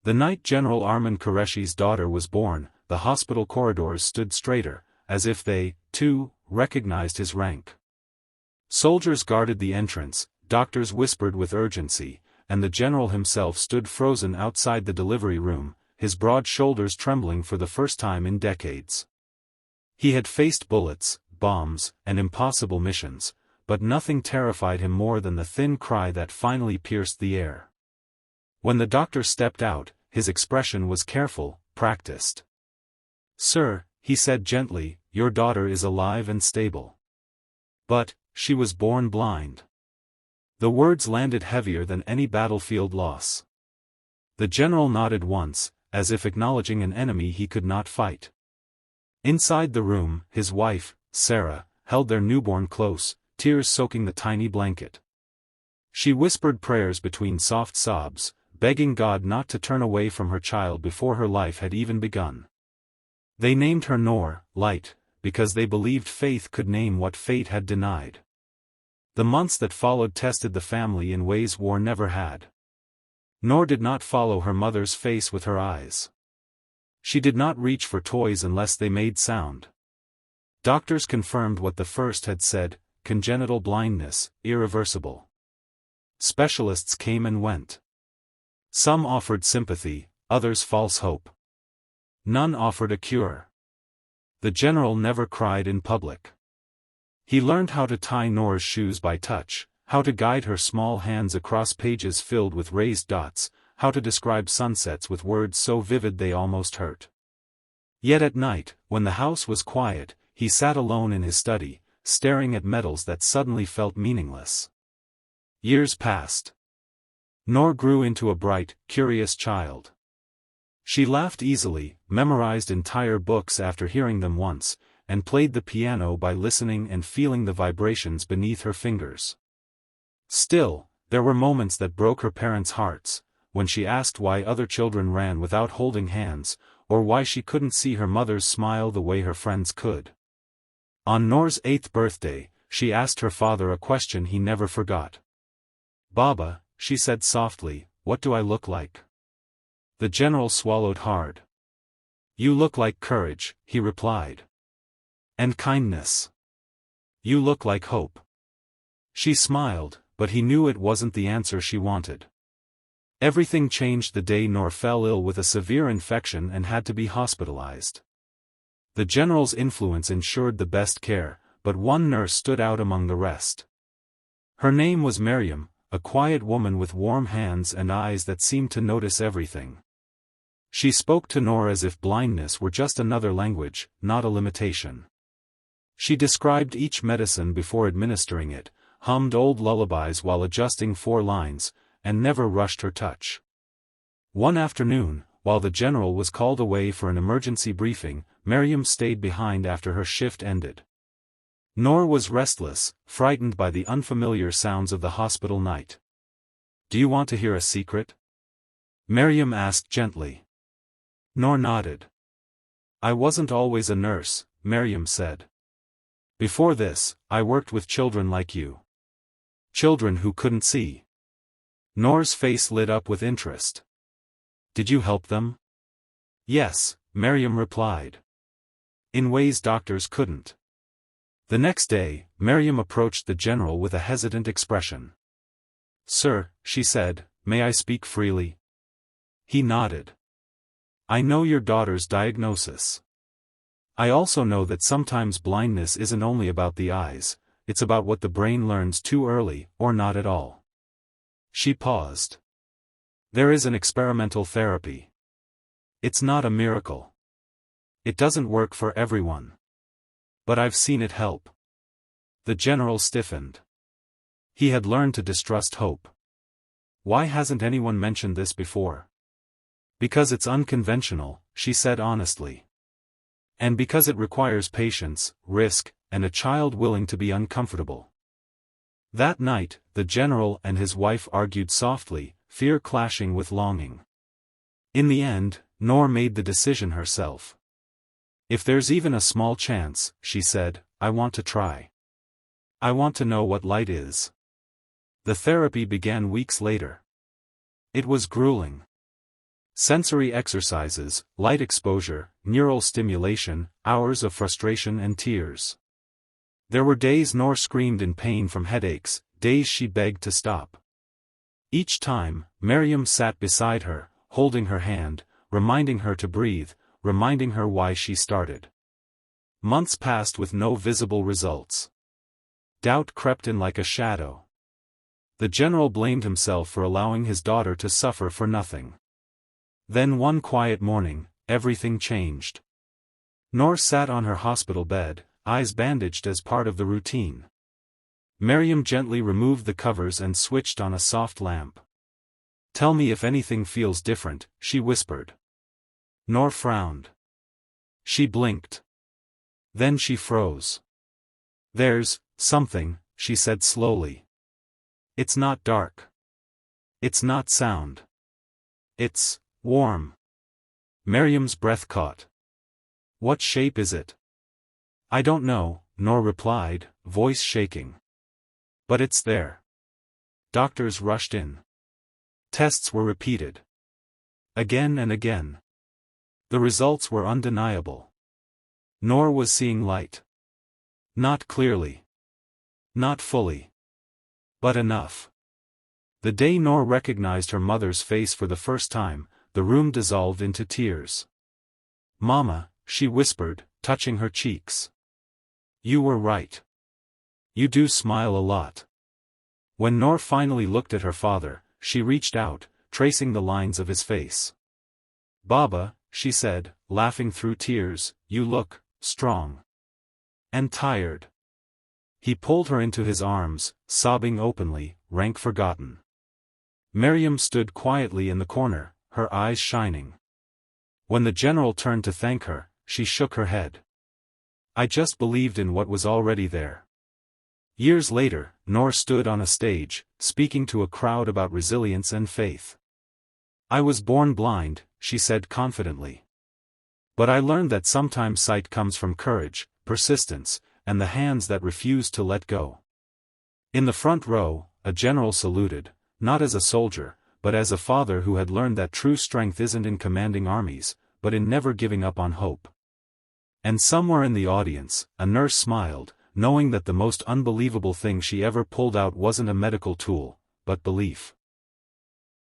The night General Armin Qureshi's daughter was born, the hospital corridors stood straighter, as if they, too, recognized his rank. Soldiers guarded the entrance, doctors whispered with urgency, and the general himself stood frozen outside the delivery room, his broad shoulders trembling for the first time in decades. He had faced bullets, bombs, and impossible missions, but nothing terrified him more than the thin cry that finally pierced the air. When the doctor stepped out, his expression was careful, practiced. "Sir," he said gently, "your daughter is alive and stable. But, she was born blind." The words landed heavier than any battlefield loss. The general nodded once, as if acknowledging an enemy he could not fight. Inside the room, his wife, Sarah, held their newborn close, tears soaking the tiny blanket. She whispered prayers between soft sobs, begging God not to turn away from her child before her life had even begun. They named her Noor, light, because they believed faith could name what fate had denied. The months that followed tested the family in ways war never had. Noor did not follow her mother's face with her eyes. She did not reach for toys unless they made sound. Doctors confirmed what the first had said: congenital blindness, irreversible. Specialists came and went. Some offered sympathy, others false hope. None offered a cure. The general never cried in public. He learned how to tie Noor's shoes by touch, how to guide her small hands across pages filled with raised dots, how to describe sunsets with words so vivid they almost hurt. Yet at night, when the house was quiet, he sat alone in his study, staring at medals that suddenly felt meaningless. Years passed. Noor grew into a bright, curious child. She laughed easily, memorized entire books after hearing them once, and played the piano by listening and feeling the vibrations beneath her fingers. Still, there were moments that broke her parents' hearts, when she asked why other children ran without holding hands, or why she couldn't see her mother's smile the way her friends could. On Noor's 8th birthday, she asked her father a question he never forgot. "Baba," she said softly, "what do I look like?" The general swallowed hard. "You look like courage," he replied. "And kindness. You look like hope." She smiled, but he knew it wasn't the answer she wanted. Everything changed the day Noor fell ill with a severe infection and had to be hospitalized. The general's influence ensured the best care, but one nurse stood out among the rest. Her name was Maryam, a quiet woman with warm hands and eyes that seemed to notice everything. She spoke to Noor as if blindness were just another language, not a limitation. She described each medicine before administering it, hummed old lullabies while adjusting 4 lines, and never rushed her touch. One afternoon, while the general was called away for an emergency briefing, Maryam stayed behind after her shift ended. Noor was restless, frightened by the unfamiliar sounds of the hospital night. "Do you want to hear a secret?" Maryam asked gently. Noor nodded. "I wasn't always a nurse," Maryam said. "Before this, I worked with children like you. Children who couldn't see." Noor's face lit up with interest. "Did you help them?" "Yes," Maryam replied. "In ways doctors couldn't." The next day, Maryam approached the general with a hesitant expression. "Sir," she said, "may I speak freely?" He nodded. "I know your daughter's diagnosis. I also know that sometimes blindness isn't only about the eyes, it's about what the brain learns too early, or not at all." She paused. "There is an experimental therapy. It's not a miracle. It doesn't work for everyone. But I've seen it help." The general stiffened. He had learned to distrust hope. "Why hasn't anyone mentioned this before?" "Because it's unconventional," she said honestly. "And because it requires patience, risk, and a child willing to be uncomfortable." That night, the general and his wife argued softly, fear clashing with longing. In the end, Noor made the decision herself. "If there's even a small chance," she said, "I want to try. I want to know what light is." The therapy began weeks later. It was grueling. Sensory exercises, light exposure, neural stimulation, hours of frustration and tears. There were days Noor screamed in pain from headaches, days she begged to stop. Each time, Miriam sat beside her, holding her hand, reminding her to breathe, reminding her why she started. Months passed with no visible results. Doubt crept in like a shadow. The general blamed himself for allowing his daughter to suffer for nothing. Then one quiet morning, everything changed. Noor sat on her hospital bed, eyes bandaged as part of the routine. Miriam gently removed the covers and switched on a soft lamp. "Tell me if anything feels different," she whispered. Noor frowned. She blinked. Then she froze. "There's something," she said slowly. "It's not dark. It's not sound. It's warm." Miriam's breath caught. "What shape is it?" "I don't know," Noor replied, voice shaking. "But it's there." Doctors rushed in. Tests were repeated. Again and again. The results were undeniable. Noor was seeing light. Not clearly. Not fully. But enough. The day Noor recognized her mother's face for the first time, the room dissolved into tears. "Mama," she whispered, touching her cheeks. "You were right. You do smile a lot." When Noor finally looked at her father, she reached out, tracing the lines of his face. "Baba," she said, laughing through tears, "you look strong. And tired." He pulled her into his arms, sobbing openly, rank forgotten. Miriam stood quietly in the corner, her eyes shining. When the general turned to thank her, she shook her head. "I just believed in what was already there." Years later, Noor stood on a stage, speaking to a crowd about resilience and faith. "I was born blind," she said confidently. "But I learned that sometimes sight comes from courage, persistence, and the hands that refuse to let go." In the front row, a general saluted, not as a soldier, but as a father who had learned that true strength isn't in commanding armies, but in never giving up on hope. And somewhere in the audience, a nurse smiled, knowing that the most unbelievable thing she ever pulled out wasn't a medical tool, but belief.